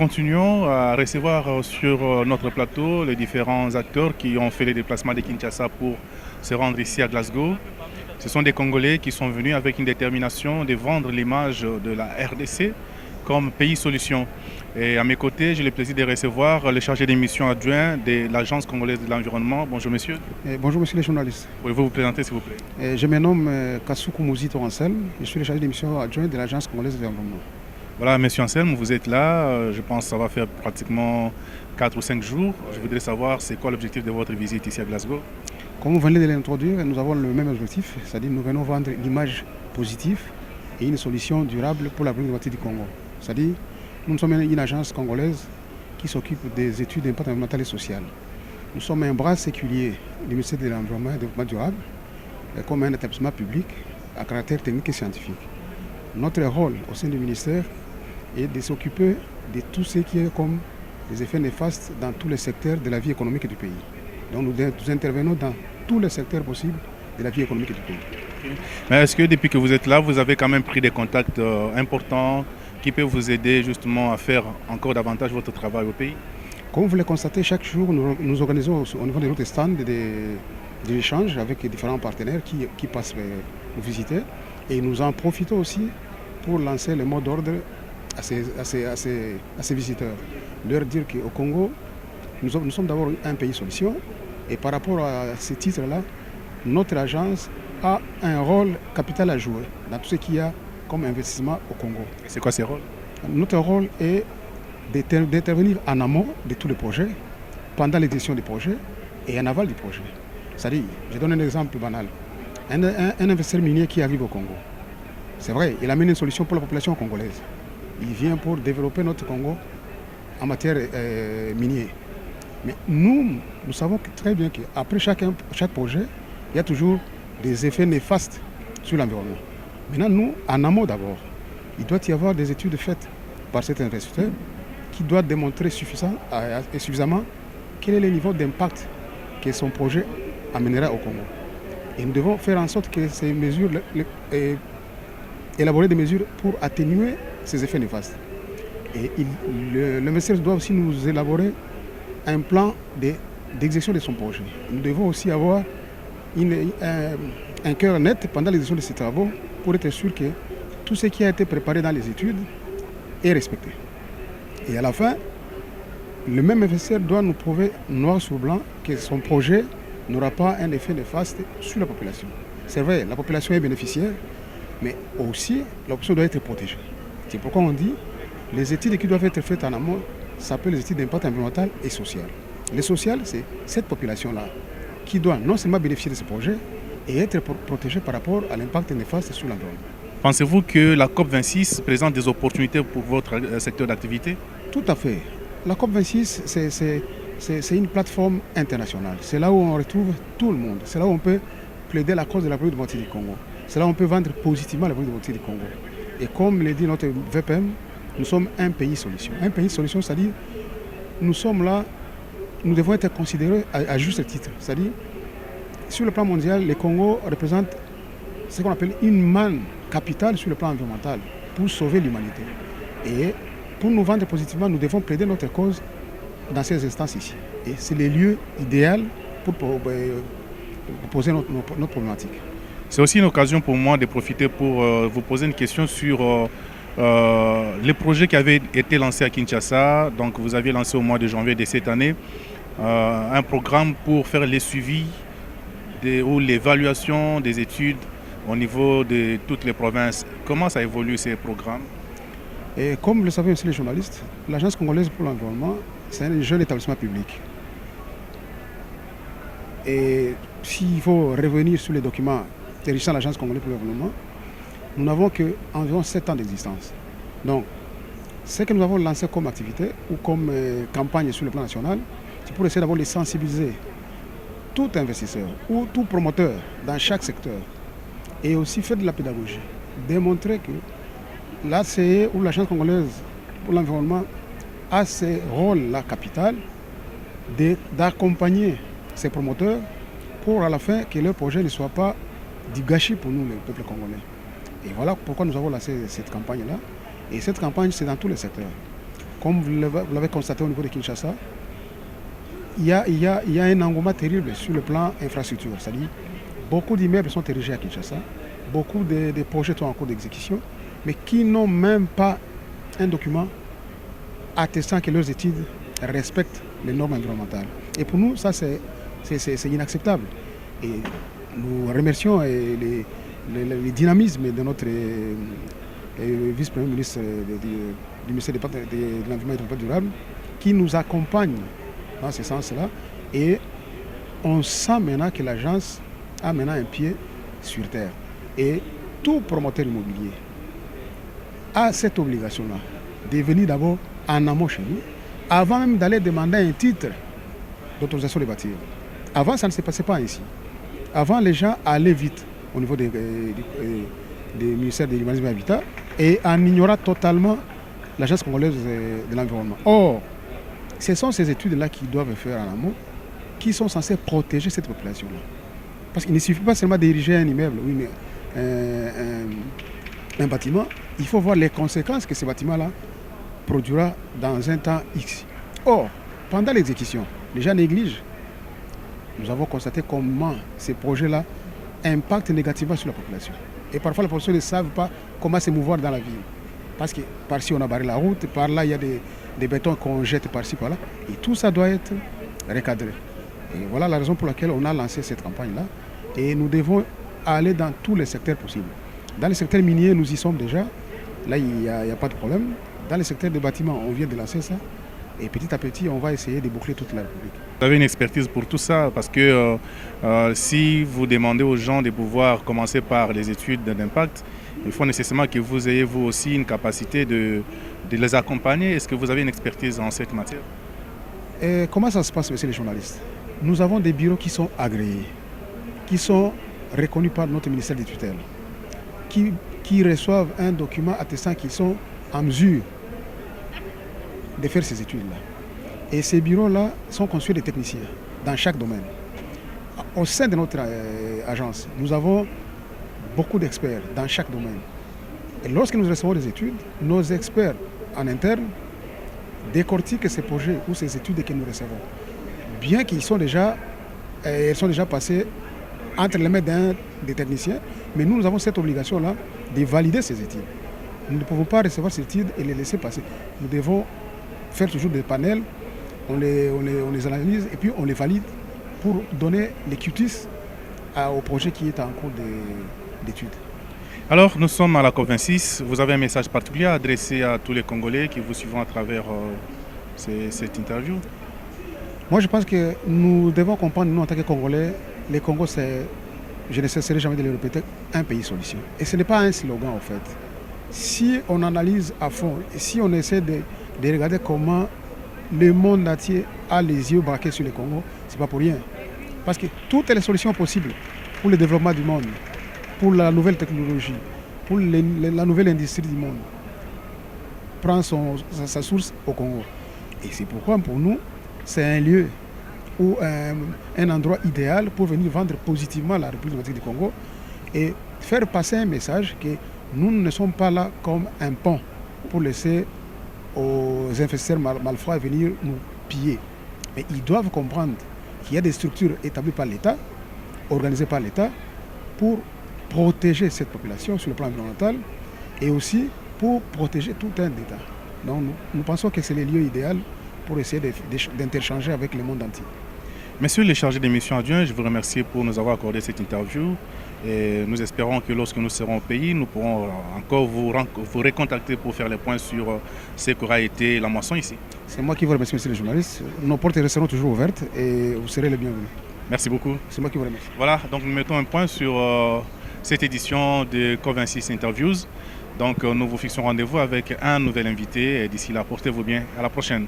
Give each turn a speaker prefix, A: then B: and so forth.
A: continuons à recevoir sur notre plateau les différents acteurs qui ont fait les déplacements de Kinshasa pour se rendre ici à Glasgow. Ce sont des Congolais qui sont venus avec une détermination de vendre l'image de la RDC comme pays solution. Et à mes côtés, j'ai le plaisir de recevoir le chargé des missions adjoint de l'Agence congolaise de l'environnement. Bonjour monsieur.
B: Bonjour monsieur les journalistes.
A: Pouvez-vous vous présenter s'il vous plaît?
B: Je me nomme Kassoukou Mouzito Ansel, je suis le chargé des missions adjoint de l'Agence congolaise de l'environnement.
A: Voilà, monsieur Anselme, vous êtes là, je pense que ça va faire pratiquement 4 ou 5 jours. Je voudrais savoir c'est quoi l'objectif de votre visite ici à Glasgow?
B: Comme vous venez de l'introduire, nous avons le même objectif, c'est-à-dire nous venons vendre l'image positive et une solution durable pour la moitié du Congo. C'est-à-dire nous sommes une agence congolaise qui s'occupe des études d'impact environnemental et social. Nous sommes un bras séculier du ministère de l'Environnement et du Développement durable comme un établissement public à caractère technique et scientifique. Notre rôle au sein du ministère est de s'occuper de tout ce qui est comme des effets néfastes dans tous les secteurs de la vie économique du pays. Donc nous intervenons dans tous les secteurs possibles de la vie économique du pays.
A: Mais est-ce que depuis que vous êtes là, vous avez quand même pris des contacts importants qui peuvent vous aider justement à faire encore davantage votre travail au pays?
B: Comme vous le constatez, chaque jour, nous organisons au niveau de notre stand des échanges avec différents partenaires qui passent nous visiter. Et nous en profitons aussi pour lancer le mot d'ordre à ces visiteurs. Leur dire qu'au Congo, nous sommes d'abord un pays solution. Et par rapport à ces titres-là, notre agence a un rôle capital à jouer dans tout ce qu'il y a comme investissement au Congo.
A: C'est quoi ces rôles?
B: Notre rôle est d'intervenir en amont de tous les projets, pendant l'exécution des projets et en aval du projet. C'est-à-dire, je donne un exemple banal. Un investisseur minier qui arrive au Congo, c'est vrai, il amène une solution pour la population congolaise. Il vient pour développer notre Congo en matière minière. Mais nous savons très bien qu'après chaque projet, il y a toujours des effets néfastes sur l'environnement. Maintenant, nous, en amont d'abord, il doit y avoir des études faites par cet investisseur qui doit démontrer suffisamment quel est le niveau d'impact que son projet amènera au Congo. Et nous devons faire en sorte que ces mesures, élaborer des mesures pour atténuer ces effets néfastes. Et le ministère doit aussi nous élaborer un plan d'exécution de son projet. Nous devons aussi avoir un cœur net pendant l'exécution de ces travaux pour être sûr que tout ce qui a été préparé dans les études est respecté. Et à la fin, le même investisseur doit nous prouver noir sur blanc que son projet n'aura pas un effet néfaste sur la population. C'est vrai, la population est bénéficiaire, mais aussi la population doit être protégée. C'est pourquoi on dit les études qui doivent être faites en amont s'appellent les études d'impact environnemental et social. Le social, c'est cette population-là qui doit non seulement bénéficier de ce projet et être protégée par rapport à l'impact néfaste sur l'environnement.
A: Pensez-vous que la COP26 présente des opportunités pour votre secteur d'activité?
B: Tout à fait. La COP26, c'est une plateforme internationale. C'est là où on retrouve tout le monde. C'est là où on peut plaider la cause de la moitié du Congo. C'est là où on peut vendre positivement la moitié du Congo. Et comme le dit notre VPM, nous sommes un pays solution. Un pays solution, c'est-à-dire nous sommes là, nous devons être considérés à juste titre. C'est-à-dire, sur le plan mondial, le Congo représente ce qu'on appelle une manne capitale sur le plan environnemental pour sauver l'humanité. Et pour nous vendre positivement, nous devons plaider notre cause dans ces instances ici. Et c'est le lieu idéal pour poser notre problématique.
A: C'est aussi une occasion pour moi de profiter pour vous poser une question sur les projets qui avaient été lancés à Kinshasa. Donc vous aviez lancé au mois de janvier de cette année un programme pour faire les suivis ou l'évaluation des études au niveau de toutes les provinces. Comment ça évolue ces programmes?
B: Et comme vous le savez aussi les journalistes, l'Agence congolaise pour l'environnement, c'est un jeune établissement public. Et s'il faut revenir sur les documents régissant l'Agence congolaise pour l'environnement, nous n'avons qu'environ 7 ans d'existence. Donc, ce que nous avons lancé comme activité ou comme campagne sur le plan national, c'est pour essayer d'abord de sensibiliser tout investisseur ou tout promoteur dans chaque secteur et aussi faire de la pédagogie, démontrer que l'ACE ou l'Agence congolaise pour l'environnement a ce rôle-là capital d'accompagner ces promoteurs pour à la fin que leur projet ne soit pas du gâchis pour nous, le peuple congolais. Et voilà pourquoi nous avons lancé cette campagne-là. Et cette campagne, c'est dans tous les secteurs. comme vous l'avez constaté au niveau de Kinshasa, il y a un engouement terrible sur le plan infrastructure. C'est-à-dire, beaucoup d'immeubles sont érigés à Kinshasa, beaucoup de projets sont en cours d'exécution, mais qui n'ont même pas un document attestant que leurs études respectent les normes environnementales. Et pour nous, ça, c'est inacceptable. Et nous remercions les dynamismes de notre vice-premier ministre du ministère de l'Environnement et du Développement durable qui nous accompagne dans ce sens-là. Et on sent maintenant que l'agence a maintenant un pied sur terre. Et tout promoteur immobilier a cette obligation-là de venir d'abord en amont chez nous, avant même d'aller demander un titre d'autorisation de bâtir. Avant, ça ne se passait pas ainsi. Avant, les gens allaient vite au niveau des ministères de l'Urbanisme et de l'Habitat et en ignorant totalement l'Agence congolaise de l'environnement. Or, ce sont ces études-là qui doivent faire en amont, qui sont censées protéger cette population-là. Parce qu'il ne suffit pas seulement d'ériger un immeuble, oui, mais un bâtiment, il faut voir les conséquences que ce bâtiment-là produira dans un temps X. Or, pendant l'exécution, les gens négligent. Nous avons constaté comment ces projets-là impactent négativement sur la population. Et parfois, la population ne savent pas comment se mouvoir dans la ville. Parce que par-ci, on a barré la route, par là, il y a des bétons qu'on jette par-ci, par-là. Et tout ça doit être recadré. Et voilà la raison pour laquelle on a lancé cette campagne-là. Et nous devons aller dans tous les secteurs possibles. Dans le secteur minier, nous y sommes déjà. Là, il n'y a pas de problème. Dans le secteur des bâtiments, on vient de lancer ça. Et petit à petit, on va essayer de boucler toute la République.
A: Vous avez une expertise pour tout ça parce que si vous demandez aux gens de pouvoir commencer par les études d'impact, il faut nécessairement que vous ayez vous aussi une capacité de les accompagner. Est-ce que vous avez une expertise en cette matière?
B: Et comment ça se passe, monsieur les journalistes? Nous avons des bureaux qui sont agréés, qui sont reconnus par notre ministère des tutelles, qui reçoivent un document attestant qu'ils sont en mesure de faire ces études-là. Et ces bureaux-là sont conçus des techniciens dans chaque domaine. Au sein de notre agence, nous avons beaucoup d'experts dans chaque domaine. Et lorsque nous recevons des études, nos experts en interne décortiquent ces projets ou ces études que nous recevons. Bien qu'ils sont déjà passés entre les mains des techniciens, mais nous avons cette obligation-là de valider ces études. Nous ne pouvons pas recevoir ces études et les laisser passer. Nous devons faire toujours des panels, on les analyse et puis on les valide pour donner les cutis au projet qui est en cours d'études.
A: Alors, nous sommes à la COP26. Vous avez un message particulier à adresser à tous les Congolais qui vous suivront à travers cette interview?
B: Moi, je pense que nous devons comprendre, nous, en tant que Congolais, les Congos, c'est, je ne cesserai jamais de le répéter, un pays solution. Et ce n'est pas un slogan, en fait. Si on analyse à fond, et si on essaie de regarder comment le monde entier a les yeux braqués sur le Congo, ce n'est pas pour rien. Parce que toutes les solutions possibles pour le développement du monde, pour la nouvelle technologie, pour la nouvelle industrie du monde, prend sa source au Congo. Et c'est pourquoi, pour nous, c'est un lieu ou un endroit idéal pour venir vendre positivement la République démocratique du Congo et faire passer un message que nous ne sommes pas là comme un pont pour laisser aux investisseurs malfrats venir nous piller. Mais ils doivent comprendre qu'il y a des structures établies par l'État, organisées par l'État, pour protéger cette population sur le plan environnemental et aussi pour protéger tout un État. Donc nous pensons que c'est le lieu idéal pour essayer d'interchanger avec le monde entier.
A: Monsieur le chargé des missions adjoints, je vous remercie pour nous avoir accordé cette interview. Et nous espérons que lorsque nous serons au pays, nous pourrons encore vous recontacter pour faire les points sur ce qu'aura été la moisson ici.
B: C'est moi qui vous remercie, monsieur le journaliste. Nos portes resteront toujours ouvertes et vous serez les bienvenus.
A: Merci beaucoup.
B: C'est moi qui vous remercie.
A: Voilà, donc nous mettons un point sur cette édition de COP26 Interviews. Donc nous vous fixons rendez-vous avec un nouvel invité et d'ici là, portez-vous bien. À la prochaine.